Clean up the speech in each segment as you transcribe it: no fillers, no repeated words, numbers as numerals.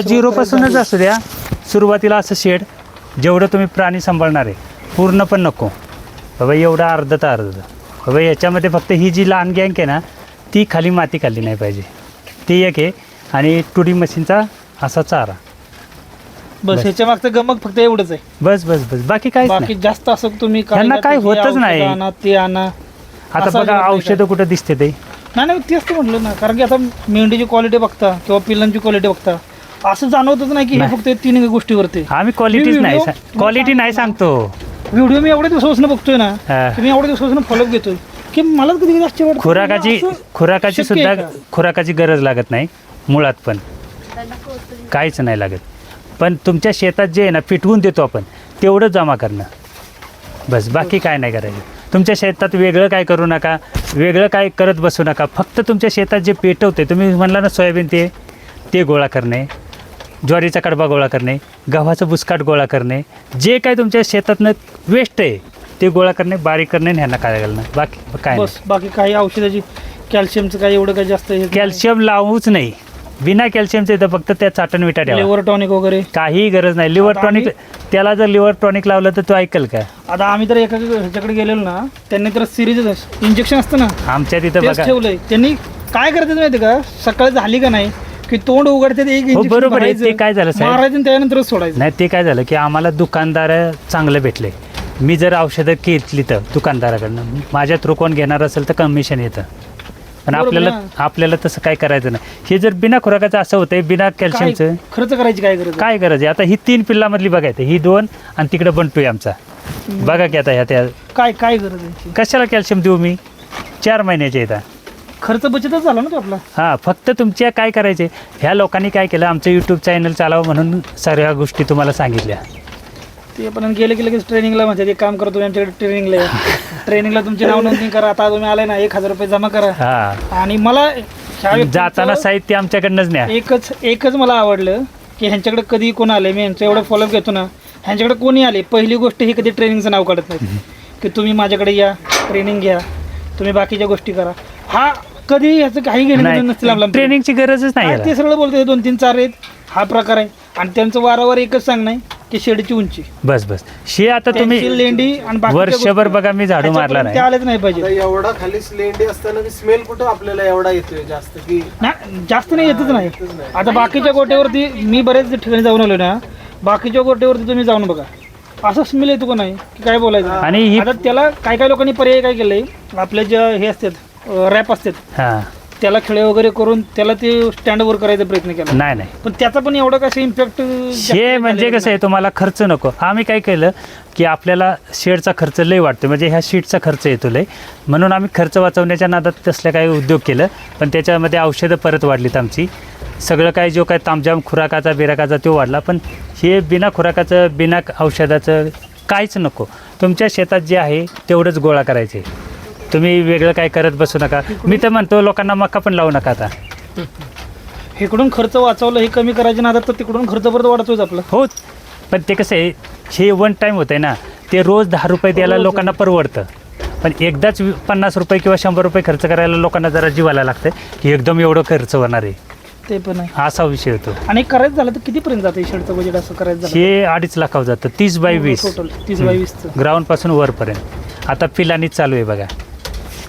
झिरोपासूनच असू द्या. सुरुवातीला असं शेड जेवढं तुम्ही प्राणी सांभाळणार आहे पूर्ण पण नको बाबा, एवढं अर्ध बाबा. याच्यामध्ये फक्त ही जी लहान गँग आहे ना ती खाली माती खाल्ली नाही पाहिजे, ती एक आहे. आणि टुडी मशीनचा असा चारा बस. ह्याच्या मागचं गमक फक्त एवढंच आहे. बस बस बस, बाकी काय बाकी जास्त असं तुम्ही त्यांना काय होतच नाही. ते आणा आता बघा औषधं कुठं दिसते ते नाही तेच तर म्हटलं ना. कारण की आता मेंढीची क्वालिटी बघता किंवा पिल्लांची क्वालिटी बघता असं जाणवतच नाही की हे फक्त 3 गोष्टीवरती. आम्ही क्वालिटी नाही सांगतो. व्हिडिओ मी एवढ्या दिवसापासून बघतोय ना, मी एवढ्या दिवसापासून फॉलो घेतोय की मला कधी कधी आश्चर्य वाटतं. खुराकाची सुद्धा खुराकाची गरज लागत नाही मुळात, पण काहीच नाही लागत. पण तुमच्या शेतात जे आहे ना पिटवून देतो आपण तेवढं जमा करणं बस, बाकी काय नाही करायचं. तुमच्या शेतात वेगळं काय करू नका, वेगळं काय करत बसू नका. फक्त तुमच्या शेतात जे पेटवते, तुम्ही म्हणला ना सोयाबीन ते गोळा करणे, ज्वारीचा कडबा गोळा करणे, गव्हाचं बुसकाट गोळा करणे, जे काय तुमच्या शेतातनं वेस्ट आहे ते गोळा करणे, बारीक करणे, ह्यांना काय घालणं, बाकी काय बस. बाकी काही औषधाची कॅल्शियमचं काही एवढं काही जास्त कॅल्शियम लावूच नाही. बिना कॅल्शियमचं येतं फक्त त्या चाटण विटा द्यावा. लिव्हर टॉनिक वगैरे काही गरज नाही. लिव्हर टॉनिक त्याला जर लिव्हर टॉनिक लावलं तर तो ऐकल का? आता आम्ही तर एका ह्याच्याकडे गेलेलो ना, त्यांनी तर सिरीज इंजेक्शन असतं ना आमच्या तिथं बघा ठेवलंय. त्यांनी काय करतात माहिती का, सकाळी झाली का नाही की तोंड उघडतात एक इंजेक्शन बरोबर आहे. ते काय झालं साहेब, मारायचं त्यानंतरच सोडायचं. नाही ते काय झालं की आम्हाला दुकानदार चांगले भेटले. मी जर औषधं घेतली तर दुकानदाराकडनं माझ्या थ्रू कोण घेणार असेल तर कमिशन येतं. पण आपल्याला तसं काय करायचं नाही. हे जर बिना खुराकाचं असं होतंय, बिना कॅल्शियमचं खर्च करायची काय गरज आहे? आता ही 3 पिल्लामधली बघायचं, ही 2 आणि तिकडे बंटू आहे आमचा. बघा की आता ह्या त्या काय गरज आहे? कशाला कॅल्शियम देऊ मी? 4 महिन्याचे येतात. खर्च बचतच झाला ना तो आपला. हां, फक्त तुमच्या काय करायचे, ह्या लोकांनी काय केलं, आमचं यूट्यूब चॅनल चालावं म्हणून सर्व गोष्टी तुम्हाला सांगितल्या. ते पण गेले की लगेच ट्रेनिंगला म्हणजे ते काम करतो आमच्याकडे ट्रेनिंगला. ट्रेनिंगला तुमची नाव नोंदणी करा. आता तुम्ही आलाय ना 1000 रुपये जमा करा. आणि मला जाताना साहित्य आमच्याकडनंच न्या. एकच मला आवडलं की ह्यांच्याकडे कधी कोण आले, मी यांचं एवढं फॉलोअप घेतो ना, ह्यांच्याकडे कोणी आले पहिली गोष्ट ही कधी ट्रेनिंगचं नाव काढत नाही की तुम्ही माझ्याकडे या, ट्रेनिंग घ्या, तुम्ही बाकीच्या गोष्टी करा. हा कधी ह्याचं काही घेणं नसतील आपल्याला. ट्रेनिंगची गरजच नाही. ते सगळं बोलतो 2, 3, 4 आहेत हा प्रकार आहे. आणि त्यांचं वारंवार एकच सांगणं आहे की शेडची उंची बस. शे आता तुम्ही लेंडी आणि वर्षभर बघा मी झाडू मारला नाही, आलेच नाही पाहिजे. एवढा खाली लेंडी असताना स्मेल कुठं आपल्याला एवढा येतोय जास्त की जास्त नाही येतच नाही. आता बाकीच्या गोट्यावरती मी बरेच ठिकाणी जाऊन आलो ना, बाकीच्या गोट्यावरती तुम्ही जाऊन बघा असं स्मेल येतो का नाही की काय बोलायचं. आणि आता त्याला काय लोकांनी पर्याय काय केलंय, आपल्या ज्या हे असतात रॅप असतात त्याला खिळे वगैरे करून त्याला ते स्टँडवर करायचा प्रयत्न केला. नाही पण त्याचा पण एवढं कसं इम्पॅक्ट हे म्हणजे कसं आहे, तुम्हाला खर्च नको. आम्ही काय केलं की आपल्याला शेडचा खर्च लय वाटतो, म्हणजे ह्या शीटचा खर्च येतो लय, म्हणून आम्ही खर्च वाचवण्याच्या नादात तसल्या काही उद्योग केलं. पण त्याच्यामध्ये औषधं परत वाढलीत आमची. सगळं काय जो काय तामजाम खुराकाचा बिराकाचा तो वाढला. पण हे बिना खुराकाचं बिना औषधाचं काहीच नको. तुमच्या शेतात जे आहे तेवढंच गोळा करायचे. तुम्ही वेगळं काय करत बसू नका. मी तर म्हणतो लोकांना मका पण लावू नका. आता इकडून खर्च वाचवलं हे कमी करायचे ना, तर तिकडून खर्च परत वाढतोच आपला. हो, पण ते कसं आहे, हे 1 टाईम होतं आहे ना, ते रोज 10 रुपये द्यायला लोकांना परवडतं. पण एकदाच 50 रुपये किंवा 100 रुपये खर्च करायला लोकांना जरा जीवाला लागतं की एकदम एवढं खर्च होणार आहे. ते पण आहे, असा विषय होतो. आणि करायचं झालं तर कितीपर्यंत जातं शेडचं बजेट असं करायचं झालं? हे 2.5 लाखावर जातं. 30 बाय 20 टोटल 30 बाय 20 ग्राउंडपासून वरपर्यंत. आता पिलानीच चालू आहे बघा,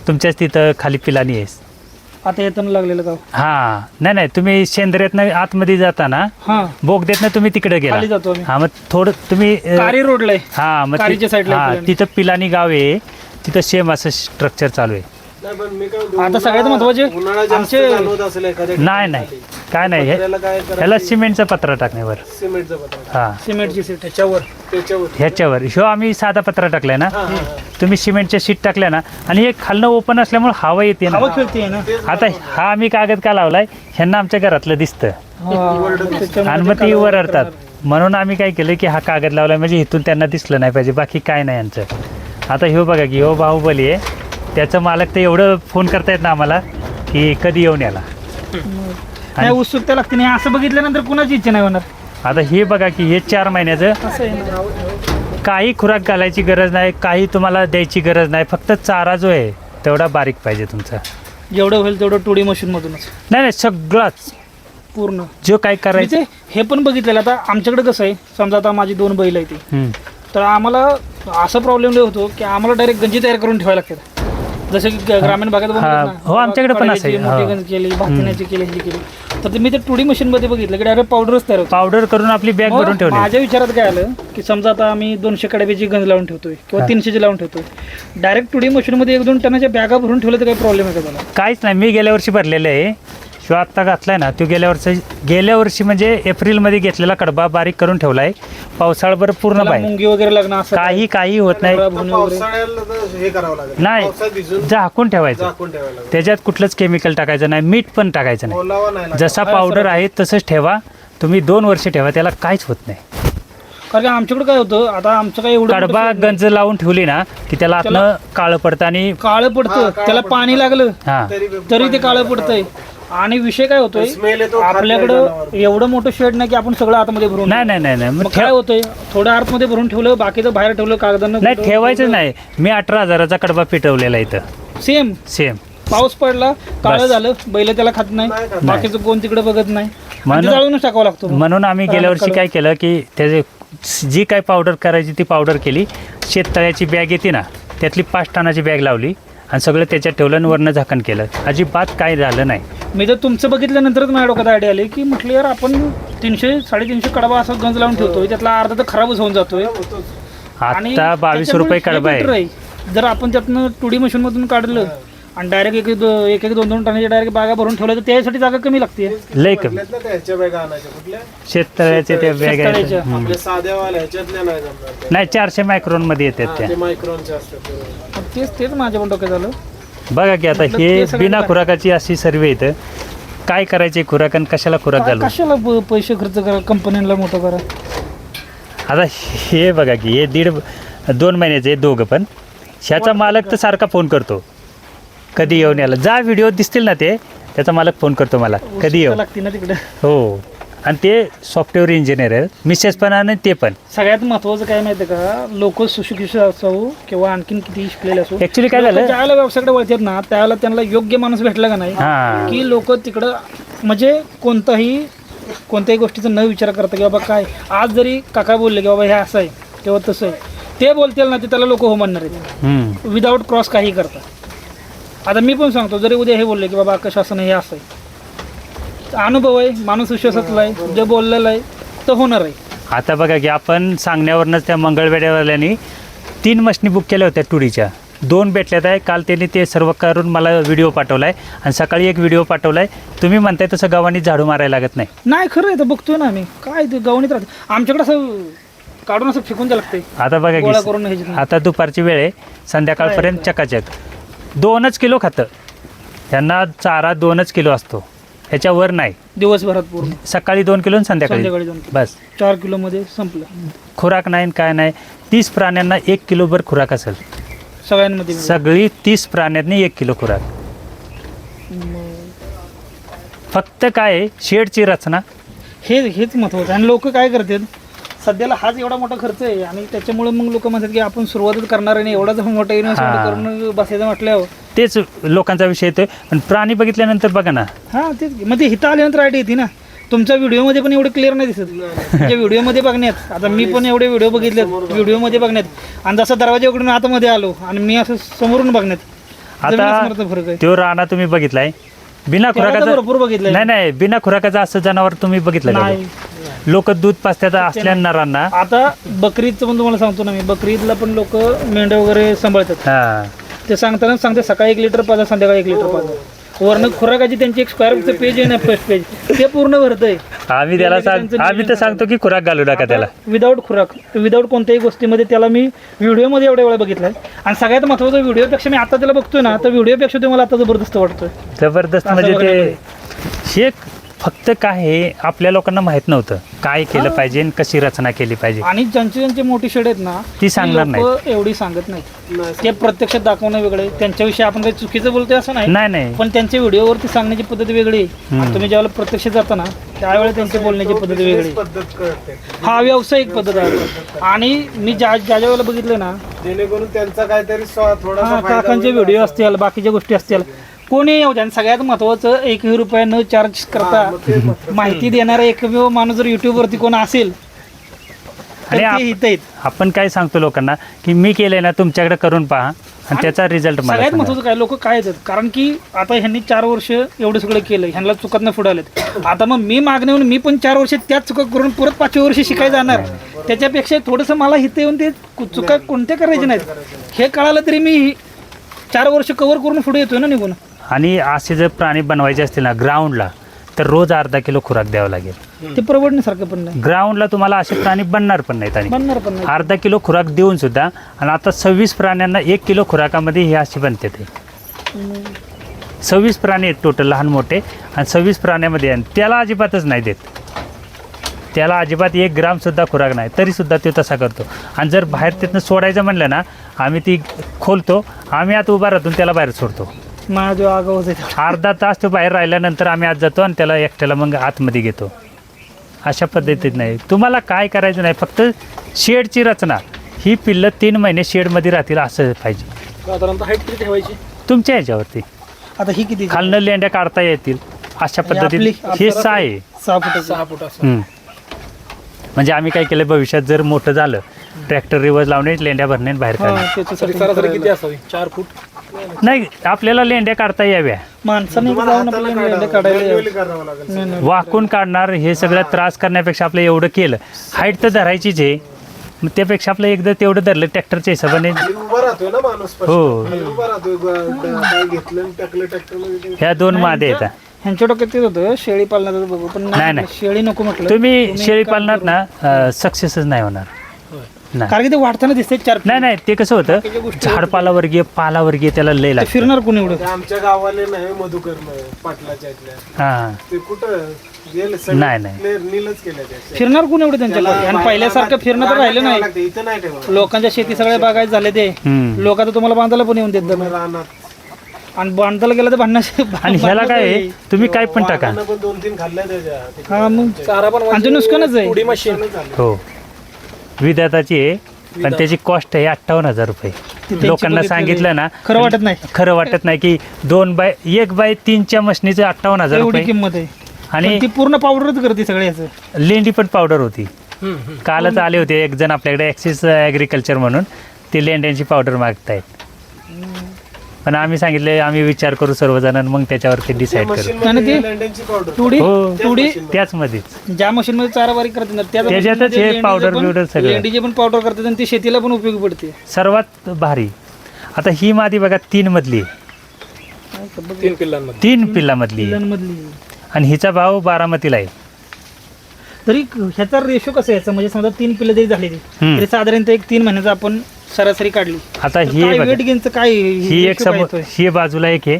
तुमच्याच तिथं खाली पिलानी आहे आता येताना लागलेलं गाव. नाही तुम्ही शेंदऱ्यातनं आतमध्ये जाताना बोगद्यातनं तुम्ही तिकडे गेला. जातो मग थोडं तुम्ही कारी रोडला मग साईडला तिथं पिलानी गाव आहे, तिथं सेम असं स्ट्रक्चर चालू आहे. आता सगळ्यात महत्वाचे आमचे नाही काय नाही, ह्याला सिमेंटचा पत्रा टाकण्यावर. सिमेंटची सीट ह्याच्यावर ह्यो आम्ही साधा पत्रा टाकलाय ना, तुम्ही सिमेंटच्या शीट टाकल्या ना, आणि हे खालनं ओपन असल्यामुळे हवा येते ना. आता हा आम्ही कागद का लावलाय, ह्यांना आमच्या घरातलं दिसतं आणि मग ती वरडतात. म्हणून आम्ही काय केलं की हा कागद लावलाय, म्हणजे इथून त्यांना दिसलं नाही पाहिजे, बाकी काय नाही यांचं. आता ह्यो बघा की ह्यो बाहुबली आहे, त्याचं मालक तर एवढं फोन करतायत ना आम्हाला की कधी येऊन याला. नाही उत्सुकता लागते नाही, असं बघितल्यानंतर कुणाची इच्छा नाही होणार. आता हे बघा की हे 4 महिन्याचं, काही खुराक घालायची गरज नाही, काही तुम्हाला द्यायची गरज नाही. फक्त चारा जो आहे तेवढा बारीक पाहिजे तुमचा. जेवढं होईल तेवढं 2D मशीन मधूनच. नाही सगळंच पूर्ण जो काय करायचं म्हणजे हे पण बघितलेलं. आता आमच्याकडे कसं आहे, समजा आता माझी 2 बैल आहे ती, हम्म. तर आम्हाला असा प्रॉब्लेम होतो की आम्हाला डायरेक्ट गंजी तयार करून ठेवायला लागतात. जसं की ग्रामीण भागात बनवतात ना, हो, आमच्याकडे पण असं आहे. मोठी हो. गंज केली, भाकण्याची केली, ही केली, तर मी ते 2D मशीन मध्ये बघितलं की डायरेक्ट पावडरच तयार होतो. पावडर करून आपली बॅग भरून ठेवली. माझ्या विचारात काय आलं की समजा आता आम्ही 200 कडाब्याची गंज लावून ठेवतोय किंवा 300ची लावून ठेवतोय, डायरेक्ट 2D मशीन मध्ये 1-2 टनाच्या बॅगा भरून ठेवलं तर काही प्रॉब्लेम आहे का त्याला? काहीच नाही. मी गेल्या वर्षी भरलेलं आहे. शिवाय आत्ता घातलाय ना, तो गेल्या वर्षी म्हणजे एप्रिलमध्ये घेतलेला कडबा बारीक करून ठेवला आहे. पावसाळभर पूर्ण त्याला बाहेर मुंगी वगैरे लागणार असं काही होत नाही. पावसाळ्याला तर हे करावं लागेल, नाही. पावसात भिजून झाकून ठेवायचं. झाकून ठेवायला लागेल. त्याच्यात कुठलंच केमिकल टाकायचं नाही, मीठ पण टाकायचं नाही. ओलावा नाही लागत. जसा पावडर आहे तसंच ठेवा तुम्ही. 2 वर्ष ठेवा, त्याला काहीच होत नाही. कारण की आमच्याकडे काय होतं, आता आमचं काय एवढं कडबा मोठं गंज लावून ठेवली ना की त्याला आतनं काळं पडतं आणि काळं पडतं, त्याला पाणी लागलं हा तरी ते काळं पडतंय. आणि विषय काय होतोय, स्मेल येतो आपल्याकडं एवढं मोठं शेड नाही की आपण सगळं आतमध्ये भरून नाही मग काय होतंय, थोडं आतमध्ये भरून ठेवलं, बाकीचं बाहेर ठेवलं कागदानं. नाही ठेवायचं नाही. मी 18,000चा कडबा पिटवलेला इथं सेम सेम. पाऊस पडला, काळं बस. झालं, बैल त्याला खात नाही, नाही खात. बाकीचं कोण तिकडे बघत नाही, आणि ते म्हणून- जाळूनच टाकावं लागतो. म्हणून आम्ही गेल्या वर्षी काय केलं की त्याचे जी काय पावडर करायची ती पावडर केली. शेततळ्याची बॅग येते ना, त्यातली 5 टनाची बॅग लावली आणि सगळं त्याच्यात ठेवलं आणि वरनं झाकण केलं. अजिबात काय झालं नाही. मी तर तुमचं बघितल्यानंतरच माझ्या डोक्यात आयडिया आली की म्हटलं यार आपण 300-350 कडबा असा गंज लावून ठेवतोय, त्यातला अर्धा तर खराबच होऊन जातोय. आणि आता 22 रुपये कडबा आहे. त्याच्यामुळे जर आपण त्यातनं 2D मशीन मधून काढलं आणि डायरेक्ट एक 2-2 टनाच्या डायरेक्ट बागा भरून ठेवलं तर त्यासाठी जागा कमी लागते. लय कमी. कुठल्यात ना त्या ह्याच्या बॅगा आणायच्या, कुठल्या शेततळ्याचे त्या बॅग आहेत. शेततळ्याच्या. हम्म. आपल्या साध्यावाल्या ह्याच्यातल्या नाही जमणार त्या. नाही 400 मायक्रोन मध्ये येतात हा, त्या. ते मायक्रॉनच्या असतात ते. तेच माझ्या पण डोक्यात झालं. बघा की आता म्हटलं हे ते सगळं बिना करा. खुराकाची अशी सर्वे इथं काय करायचे खुराक आणि कशाला खुराक घालू. कशाला पैसे खर्च करा, कंपन्यांना मोठं करा. आता हे बघा की हे 1.5-2 महिन्याचे दोघं पण. ह्याचा मालक तर सारखा फोन करतो कधी येऊन यायला. जा व्हिडिओ दिसतील ना ते, त्याचा मालक फोन करतो मला कधी येऊ. लागते ना तिकडे. हो. आणि ते सॉफ्टवेअर इंजिनियर आहे, मिसेस पण आणि ते पण. सगळ्यात महत्वाचं काय माहिती का, लोक सुशिक्षित असो किंवा आणखीन किती शिकलेले असो, Actually काय झालं? लोकं ज्यावेळेला व्यवसायाकडे वळतात ना त्यावेळेला त्यांना योग्य माणूस भेटला का नाही हा. की लोक तिकडं म्हणजे कोणत्याही गोष्टीचा न विचार करता की बाबा काय, आज जरी काका बोलले की बाबा हे असं आहे किंवा तसं आहे, ते बोलतील ना ते त्याला लोक हो म्हणणार आहेत हम्म. विदाऊट क्रॉस काही करता. आता मी पण सांगतो, जरी उद्या हे बोलले की बाबा आकाश असं नाही हे असं आहे, अनुभव आहे, माणूस विश्वासातला आहे, जे बोललेलं आहे तर होणार आहे. आता बघा की आपण सांगण्यावरनंच त्या मंगळवेड्यावाल्यांनी 3 मशनी बुक केल्या होत्या टुडीच्या. 2 भेटल्यात आहे. काल त्यांनी ते सर्व करून मला व्हिडिओ पाठवला आहे आणि सकाळी एक व्हिडिओ पाठवला आहे. तुम्ही म्हणताय तसं गावांनी झाडू मारायला लागत नाही. नाही खरं आहे, तर बघतोय ना आम्ही काय ते गवणीत राहते आमच्याकडे, असं काढून असं फेकून द्यावं लागतंय. आता बघा गोळा की करून ह्याच्यात. आता दुपारची वेळ आहे, संध्याकाळपर्यंत चकाचक 2च किलो खातं. त्यांना चारा 2च किलो असतो, ह्याच्यावर नाही. दिवसभरात पूर्ण सकाळी 2 किलो आणि संध्याकाळी संध्याकाळी 2 किलो. बस. 4 किलो मध्ये संपलं खुराक नाही आणि काय नाही. 30 प्राण्यांना 1 किलोभर खुराक असेल. सगळ्यांमध्ये. सगळी 30 प्राण्यांनी 1 किलो खुराक. फक्त काय आहे, शेडची रचना. हेच महत्वाचं. आणि लोक काय करतात, सध्याला हाच एवढा मोठा खर्च आहे आणि त्याच्यामुळे मग लोक म्हणतात की आपण सुरुवातच करणार आहे, एवढा जर मोठा इन्व्हेस्टमेंट हा. करून बसायचं म्हटल्यावर. तेच लोकांचा विषय येतोय. पण प्राणी बघितल्यानंतर बघा ना, हां तेच. मग ते हिथं आल्यानंतर आयडिया येते ना. तुमच्या व्हिडिओमध्ये पण एवढं क्लिअर नाही दिसत. म्हणजे व्हिडिओमध्ये बघण्यात, आता मी पण एवढे व्हिडिओ बघितले व्हिडिओमध्ये बघण्यात आणि जसं दरवाजा उघडून आतमध्ये आलो आणि मी असं समोरून बघण्यात, जमीन आसमानाचा फरक आहे. तो राणा तुम्ही बघितलाय बिना त्याला तर खुराकाचा. भरपूर बघितलंय. नाही बिना खुराकाचं असं जनावर तुम्ही बघितलं का? नाही. लोक दूध पाजतात असल्या नरांना. आता बकरीदचं पण तुम्हाला सांगतो ना मी, बकरीदला पण लोक मेंढ्या वगैरे सांभाळतात. हा. ते सांगताना सांगते सकाळी 1 लिटर पाजा, संध्याकाळी 1 लिटर पाजा. वर्ण खुराकाची त्यांची एक स्क्वेअरचं पेज आहे ना, फर्स्ट पेज, ते पूर्ण भरतंय. आम्ही तर सांगतो की खुराक घालू नका त्याला. विदाऊट खुराक, विदाऊट कोणत्याही गोष्टीमध्ये त्याला मी व्हिडिओमध्ये एवढ्या वेळा बघितलाय. आणि सगळ्यात महत्त्वाचं, व्हिडिओपेक्षा मी आता त्याला बघतोय ना, तर व्हिडिओपेक्षा ते मला आता जबरदस्त वाटतोय. जबरदस्त असं म्हणजे ते बघण्यामध्ये. हे फक्त काय आहे, आपल्या लोकांना माहित नव्हतं काय केलं पाहिजे आणि कशी रचना केली पाहिजे. आणि ज्यांची मोठी शेड आहेत ना, ती सांगणार लोकं एवढी सांगत नाहीत. ते प्रत्यक्षात दाखवणं वेगळे, त्यांच्याविषयी आपण काही चुकीचं बोलतोय असं नाही, नाही पण त्यांच्या व्हिडिओवरती सांगण्याची पद्धत वेगळी आहे. आणि तुम्ही ज्यावेळेला प्रत्यक्ष जाता ना त्यावेळेला त्यांची बोलण्याची पद्धत वेगळी आहे. पद्धत कळते हा व्यावसायिक पद्धत आहे. आणि मी ज्या वेळेला बघितलं ना, जेणेकरून त्यांचा काहीतरी थोडासा फायदा काकांचे होईल व्हिडिओ असं. असतील, बाकीच्या गोष्टी असतील, कोणी येऊ द्या. आणि सगळ्यात महत्वाचं 1 रुपया न चार्ज करता माहिती देणारा एकमेव माणूस जर युट्यूबवरती कोण असेल तर आणि ते इथं आहेत. आपण काय सांगतो लोकांना की मी केलंय ना, तुमच्याकडे करून पहा आणि त्याचा रिझल्ट मला सगळ्यात सांगा. महत्वाचं काय, लोक काय येतात कारण की आता ह्यांनी 4 वर्ष एवढं सगळं केलं, ह्यांना चुकत न पुढे आलेत. आता मग मी मागणे येऊन मी पण 4 वर्ष त्याच चुका करून परत 5व्या वर्षी शिकायला जाणार. त्याच्यापेक्षा थोडंसं मला इथं येऊन ते चुका कोणत्या करायच्या नाहीत हे कळालं तरी मी 4 वर्ष कव्हर करून पुढे येतोय ना निघून. आणि असे जर प्राणी बनवायचे असतील ना ग्राउंडला, तर रोज अर्धा किलो खुराक द्यावं लागेल. ते परवडण्यासारखं पण नाही, ग्राउंडला तुम्हाला असे प्राणी बनणार पण नाहीत. आणि बनणार पण नाही. अर्धा किलो खुराक देऊन सुद्धा, आणि आता 26 प्राण्यांना 1 किलो खुराकामध्ये हे अशी बनते. ते 26 प्राणी आहेत टोटल, लहान मोठे, आणि 26 प्राण्यामध्ये, आणि त्याला अजिबातच नाही देत. त्याला अजिबात 1 ग्रामसुद्धा खुराक नाही, तरीसुद्धा तो तसा करतो. आणि जर बाहेर तिथनं सोडायचं म्हणलं ना, आम्ही ती खोलतो, आम्ही आता उभा राहतो त्याला बाहेर सोडतो. माझा जो आगाऊच आहे अर्धा तास तो बाहेर राहिल्यानंतर आम्ही आत जातो आणि त्याला एकट्याला मग आतमध्ये घेतो. अशा पद्धतीत नाही. तुम्हाला काय करायचं नाही, फक्त शेडची रचना, ही पिल्लं 3 महिने शेडमध्ये राहतील असं पाहिजे. साधारणतः हाईट किती ठेवायची तुमच्या ह्याच्यावरती आता ही किती खालनं लेंड्या काढता येतील अशा आणि पद्धतीत. आपली- हे 6 आहे. 6 फूट म्हणजे आम्ही काय केलं, भविष्यात जर मोठं झालं ट्रॅक्टर रिवर्स लावणे, लेंड्या भरणे आणि बाहेर काढणे. त्याच्यासाठी किती असावी? 4 फूट नाही, आपल्याला लेंड्या काढता याव्या. माणसाने तुम्हाला जाऊन हाताला आपल्याला काढावं, काढायला manually करावं लागेल. नाही, नाही. वाकून काढणार, हे सगळं त्रास करण्यापेक्षा आपलं एवढं केलं. हाईट तर धरायचीच आहे, मग त्यापेक्षा आपलं एकदा तेवढं धरलं ट्रॅक्टरच्या हिशोबाने. आणि उभा राहतोय ना माणूस स्पष्ट. हो. आणि उभा राहतोय, काय घेतलं आणि टाकलं ट्रॅक्टरमध्ये. ह्या 2 मादे येतात. ह्यांच्या डोक्यात तेच होतं शेळी पालनाचं बघू, पण नाही, नाही. शेळी नको म्हटलं. तुम्ही शेळी पालनात ना सक्सेसच नाही होणार. नाही कारण की ते वाढताना दिसते 4 नाही नाही, ते कसं होतं, झाडपालावर्गीय पालावर्गीय त्याला लय लागतं. फिरणार कोण एवढं. ते आमच्या गावाले नाही मधुकर नाही, पाटलाच्या इथल्या. हां, ते कुठं गेले नाही, नाही. सगळे नीलच केल्या त्या. फिरणार कोण एवढं त्यांच्याकडे. आणि पहिल्यासारखं फिरणं तर राहिलं नाही. लागते, इथं नाही ठेवा लोकांच्या शेती सगळ्या बागायत झाले ते. हम्म. लोक आता तुम्हाला बांधायला पण येऊन देत नाही. रानात. आणि बांधायला गेलं तर भांडणाचे आणि ह्याला काय आहे, तुम्ही काय पण टाका. वाघानं पण 2-3 खाल्ल्या त्याच्या. हा मग चारा पण आणि ते नुकसानच आहे. मशीन हो, विद्याताची आहे, पण त्याची कॉस्ट आहे 58,000 रुपये. लोकांना सांगितलं ना, खरं वाटत नाही. खरं वाटत नाही की 1/3च्या मशनीचं 58,000 एवढी रुपये. किंमत आहे. आणि पण ती पूर्ण पावडरच करते सगळे याचं. लेंडी पण पावडर होती. कालच आले होते एक जण आपल्याकडे, ॲक्सिस ॲग्रिकल्चर म्हणून, ते लेंड्यांची पावडर मागतायत. पण आम्ही सांगितले आम्ही विचार करू सर्वजण, मग त्याच्यावरती डिसाईड करू. आणि ती तुडी हो, तुडी त्याच मध्येच. ज्या मशीन मध्ये चारा बारीक करतात ना, त्या त्याच्यातच machine मध्ये हे लेंडीचं powder पण- बिवडर सगळं. लेंडीचे पण पावडर करतात आणि ती शेतीला पण उपयोगी पडते. सर्वात भारी. आता ही मादी बघा 3 मधली, 3 पिल्लांमध्ये. 3 पिल्लामधली, पिल्लांमधली. आणि हिचा भाव बारामतीला आहे. तरी ह्याचा रेशो कसा यायचा, म्हणजे समजा 3 पिल्लं जरी झाली तरी साधारणतः 1 महिन्याचा आपण सरासरी काढली. आता तर ही काय बघा, वेट गेनचं काय ही एक ratio काय समोर, येतोय? ही बाजूला एक आहे,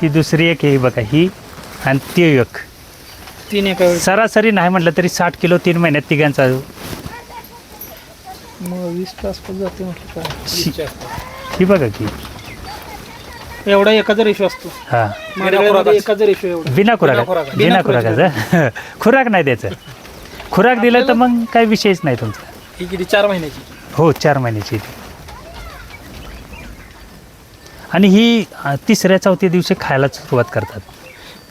ती दुसरी एक आहे बघा, ही आणि ती एक. 3 एका वेळेस सरासरी नाही म्हटलं तरी 60 किलो 3 महिन्यात तिघांचा. मग 20 तास पण जाते म्हटलं काय. ही बघा की, एवढा एकाचा रेशो असतो. हा, माझ्याकडे एकाचा रेशो एवढा. बिना खुराक, बिना खुराकाचं. खुराक नाही द्यायचं. खुराक दिलं तर मग काही विषयच नाही तुमचा. ही किती 4 महिन्याची. हो, 4 महिन्याची. आणि ही 3ऱ्या-4थ्या दिवशी खायला सुरुवात करतात.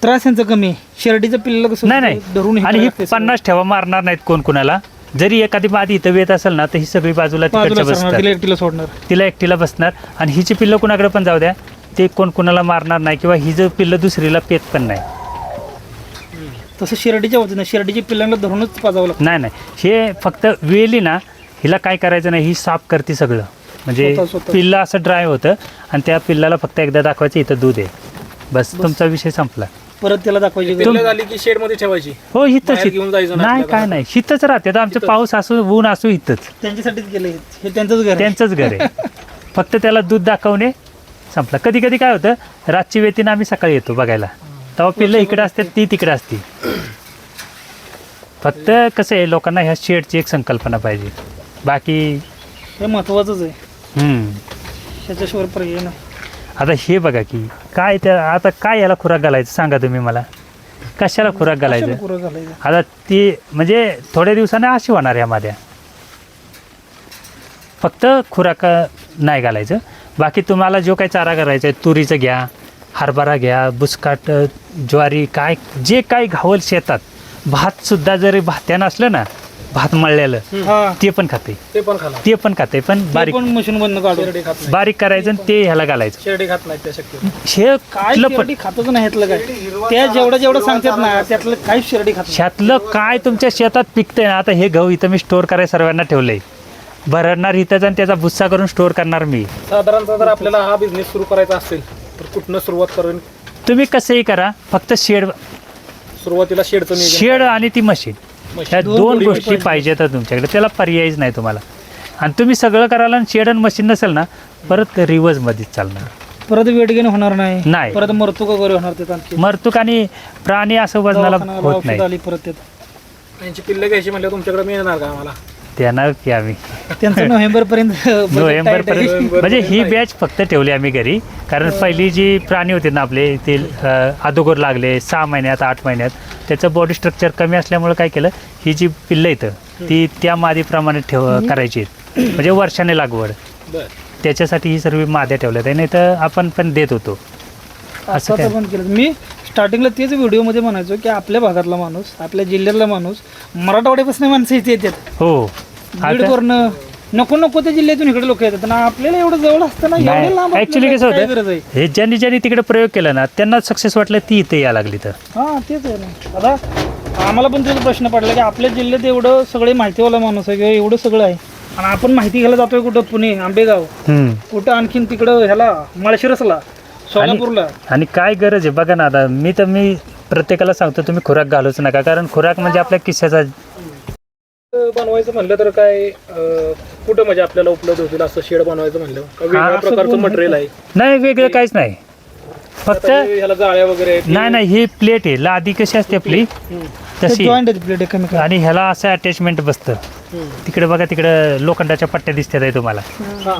त्रास यांचा कमी आहे. शेरडीचं पिल्लं कसं नाही धरून नाही, हे आणि ही करायला लागते 50 ठेवा मारणार नाहीत कोण कुणाला. जरी एखादी मादी इथं येत असेल ना, तर ही सगळी बाजूला बाजूला तिकडच्या सरणार, बसतात. तिला एकटीला सोडणार. तिला एकटीला बसणार, आणि हिची पिल्लं कुणाकडे पण जाऊ द्या, ते कोण कुणाला मारणार नाही, किंवा ही जर पिल्लं दुसरीला पेत पण नाही. तसं शिर्डीच्या होतं ना, शिर्डीच्या पिल्लांना धरूनच पाजावं लागतं. नाही नाही, हे फक्त वेली ना, हिला काय करायचं नाही, ही साफ करते सगळं. म्हणजे स्वतः. पिल्लं असं ड्राय होतं, आणि त्या पिल्लाला फक्त एकदा दाखवायचं इथं दूध आहे, बस तुमचा विषय संपला. परत त्याला दाखवायची पिल्लं झाली की शेड मध्ये ठेवायची. हो, हिथंच. बाहेर घेऊन जायचं नाही नाही, आपल्याला. काय नाही, हिथंच राहते. आता आमचं पाऊस असो ऊन असो, हिथंच त्यांच्यासाठीच गेले हे, त्यांचंच घर आहे. त्यांचंच घर आहे. फक्त त्याला दूध दाखवणे, संपला. कधी कधी काय होतं, रातची वेतीनं आम्ही सकाळी येतो बघायला, तेव्हा पिल्लं इकडे असतात, ती तिकडे असते. फक्त कसं आहे, लोकांना ह्या शेडची एक संकल्पना पाहिजे, बाकी हे महत्वाचंच आहे. हम्म. ह्याच्याशिवाय पर्याय नाही. आता हे बघा की काय त्या, आता काय याला खुराक घालायचं सांगा तुम्ही मला, कशाला खुराक घालायचं. कशाला पुरं घालायचं? आता ती म्हणजे थोड्या दिवसाने अशी होणार ह्या माद्या. फक्त खुराक नाही घालायचं, बाकी तुम्हाला जो काही चारा करायचा आहे, तुरीचं घ्या, हरभरा घ्या, बुसकाट, ज्वारी, काय जे काय घावल शेतात, भातसुद्धा जरी भात्यानं असलं ना, भात मळलेलं हा ते पण खाते, ते पण खाला ते पण खाते, पण ते बारीक पण मशीन बंद काढून शेरडी खात नाही, बारीक करायचं आणि ते ह्याला घालायचं. शेरडी खात नाही त्या शक्यतो. हे काय कुठलं पण शिर्डी खातच नाही ह्यातलं काय. त्या जेवढं सांगतात ना त्यातलं काहीच शिर्डी खात नाही. ह्यातलं काय तुमच्या शेतात पिकतंय ना, आता हे गहू इथं मी स्टोअर करायला सर्वांना ठेवलंय, भरणार इथंच आणि त्याचा भुस्सा करून स्टोअर करणार मी. साधारणतः जर आपल्याला हा बिझनेस सुरू करायचा असेल तर कुठनं सुरुवात करून तुम्ही कसंही करा, फक्त सुरुवातीला शेडचं नियोजन शेड आणि ती मशीन, ह्या दोन दोन गोष्टी गोष्टी पाहिजेत तुमच्याकडे, त्याला पर्यायच नाही तुम्हाला. आणि तुम्ही सगळं कराल आणि शेड आणि मशीन नसेल ना, परत रिवर्स मध्येच चालणार. परत वेट गेन होणार नाही, नाही. परत मरतूक वगैरे होणार ते आणखी. मरतूक आणि प्राणी असं वजनाला दवाखान्याला होत औषध नाही. आली परत ते. यांची पिल्ले घ्यायची म्हणलं तुमच्याकडे मिळणार का आम्हाला? देणार की आम्ही त्यांचं नोव्हेंबर पर्यंत नोव्हेंबर पर्यंत. म्हणजे ही बॅच फक्त ठेवली आम्ही घरी, कारण पहिली जी प्राणी होते ना आपले ते अगोदर लागले 6 महिन्यात 8 महिन्यात, त्याचं बॉडी स्ट्रक्चर कमी असल्यामुळे काय केलं, ही जी पिल्लं येतं ती त्या मादीप्रमाणे करायची आहेत. म्हणजे वर्षाने लागवड, बरं. त्याच्यासाठी ही सर्व माद्या ठेवल्या आहेत. नाही तर आपण पण देत होतो. असं काय पण केलं. मी स्टार्टिंगला तेच व्हिडिओमध्ये म्हणायचो की आपल्या भागातला माणूस, आपल्या जिल्ह्यातला माणूस, मराठवाड्यापासून माणसं इथे येतात. हो. बीड आता वरनं नको त्या जिल्ह्यातून इकडे लोक येतात आणि आपल्याला एवढं जवळ असताना एवढं लांब नाही, ऍक्च्युली आपल्याला कसं काय गरज होतं, आहे? हे ज्यांनी तिकडे प्रयोग केला ना, त्यांना सक्सेस वाटलं, ती इथे यायला लागली. तर हा तेच आहे ना. आता आम्हाला पण तेच प्रश्न पडला की आपल्या जिल्ह्यात एवढं सगळे माहितीवाला माणूस आहे किंवा एवढं सगळं आहे आणि आपण माहिती घ्यायला जातोय कुठं, पुणे, आंबेगाव, कुठं आणखीन तिकडं ह्याला माळशिरसला, सोलापूरला. आणि काय गरज आहे बघा ना. आता मी प्रत्येकाला सांगतो, तुम्ही खुराक घालूच नका, कारण खुराक म्हणजे आपल्या किस्साचा. बनवायचं म्हणलं तर काय कुठं म्हणजे आपल्याला उपलब्ध होतील असं शेड बनवायचं म्हणलं का वेगळ्या प्रकारचं मटेरियल आहे? नाही, वेगळं काहीच नाही, फक्त आता ह्याला जाळ्या वगैरे आहेत. नाही ही प्लेट आहे, लादी कशी असते आपली तशी, जॉईंट आहे प्लेट एकमेकांना. आणि ह्याला असं अटॅचमेंट बसतं. तिकडे बघा, तिकडे लोखंडाच्या पट्ट्या दिसतात आहे तुम्हाला, हा.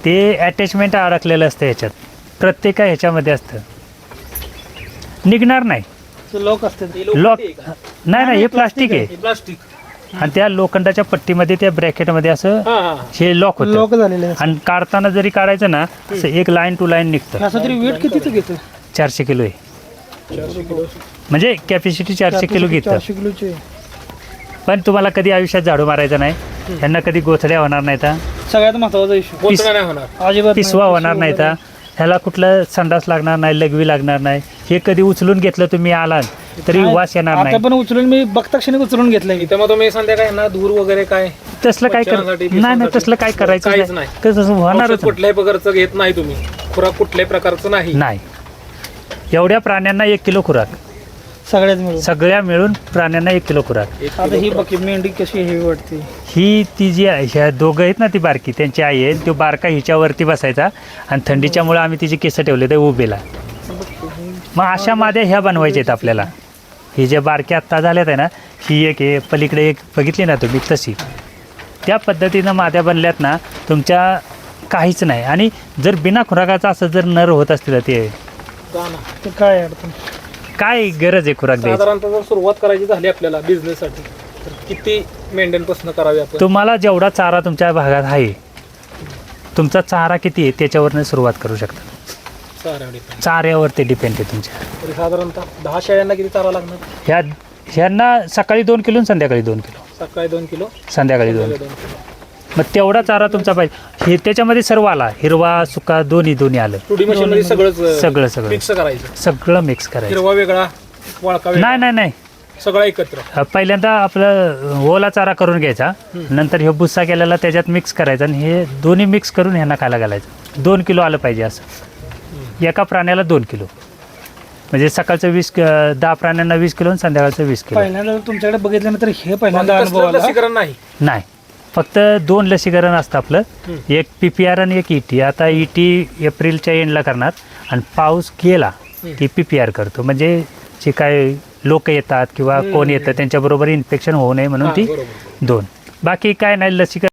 ते अटॅचमेंट अडकलेलं असतं ह्याच्यात, प्रत्येका ह्याच्यामध्ये असतं, निघणार नाही. लोक असतात. लॉक नाही, हे प्लास्टिक आहे, प्लास्टिक. आणि त्या लोखंडाच्या पट्टीमध्ये, त्या ब्रॅकेटमध्ये असं हे लॉक होतं, लोक झालेले आणि काढताना जरी काढायचं ना, असं एक लाईन टू लाईन निघतं. असं तरी वेट कितीच घेतं? 400 किलो आहे, म्हणजे कॅपॅसिटी 400 किलो घेतं. 400 किलोचे. पण तुम्हाला कधी आयुष्यात झाडू मारायचं नाही, ह्यांना कधी गोथड्या होणार नाहीत, सगळ्यात महत्वाचा इश्यू. पोचणं नाही होणार. अजिबात पिसवा होणार नाहीत, ह्याला कुठलं संडास लागणार नाही, लघवी लागणार नाही. हे कधी उचलून घेतलं तुम्ही आलात तरी वास येणार आता नाही. पण उचलून मी बघता क्षणी उचलून घेतलंय. इथं मग तुम्ही संध्याकाळी ना धूर वगैरे काय तसलं काय मच्छरांसाठी, नाही, तसलं काय करायचं काहीच नाही, नाही. तसं होणारच औषध कुठल्याही प्रकारचं घेत नाही तुम्ही, खुराक कुठल्याही प्रकारचं नाही. नाही. एवढ्या प्राण्यांना 1 किलो खुराक, सगळ्यात मिळून. सगळ्या मिळून प्राण्यांना 1 किलो खुराक. आता ही बघी मेंढी कशी हेवी वाटते. ही ती जी ह्या दोघं आहेत ना, ती बारकी त्यांची आई आहे, तो बारका हिच्यावरती बसायचा, आणि थंडीच्यामुळे आम्ही तिचे केस ठेवले ते उभेला. मग अशा माद्या ह्या बनवायच्या आहेत आपल्याला. ही जे बारके आत्ता झाल्यात आहे ना, ही एक आहे, पलीकडे एक बघितली ना तुम्ही, तशी त्या पद्धतीनं माद्या बनल्यात ना, तुमच्या काहीच नाही. आणि जर बिना खुराकाचा असं जर नर होत असतील ते ते काय अडचण. काय गरज आहे खुराक द्यायची? साधारणतः जर सुरुवात करायची झाली आपल्याला बिझनेससाठी तर किती मेंटेनपासून करावी आपण? तुम्हाला जेवढा चारा तुमच्या भागात आहे, तुमचा चारा किती आहे त्याच्यावरनं सुरुवात करू शकता. चाऱ्यावरती डिपेंड आहे तुमच्या. तरी साधारणतः 10 शेळ्यांना किती चारा लागणार? ह्यांना सकाळी 2 किलो आणि संध्याकाळी 2 किलो. सकाळी 2 किलो, संध्याकाळी 2 2 किलो. मग तेवढा चारा तुमचा पाहिजे. हे त्याच्यामध्ये सर्व आला, हिरवा सुका दोन्ही आलं, 2D मशीन मध्ये सगळं मिक्स करायचं. सगळं मिक्स करायचं. हिरवा वेगळा, वाळका वेगळा, नाही सगळं एकत्र. पहिल्यांदा आपलं ओला चारा करून घ्यायचा, नंतर हे भुस्सा केलेला त्याच्यात मिक्स करायचा, आणि हे दोन्ही मिक्स करून ह्यांना खायला घालायचं. 2 किलो आलं पाहिजे असं, एका प्राण्याला 2 किलो. म्हणजे सकाळचं 10 प्राण्यांना 20 किलो आणि संध्याकाळचं 20 किलो. पहिल्यांदा तुमच्याकडे बघितल्यानंतर हे पहिल्यांदा अनुभव कसलं आला. लसीकरण नाही. फक्त 2 लसीकरण असतं आपलं, एक PPR आणि एक ET. आता ET एप्रिलच्या एंडला करणार, आणि पाऊस गेला की PPR करतो. म्हणजे जे काय लोक येतात किंवा कोण येतं त्यांच्याबरोबर इन्फेक्शन होऊ नये म्हणून ती बरोबर. 2. बाकी काय नाही, लसीकरण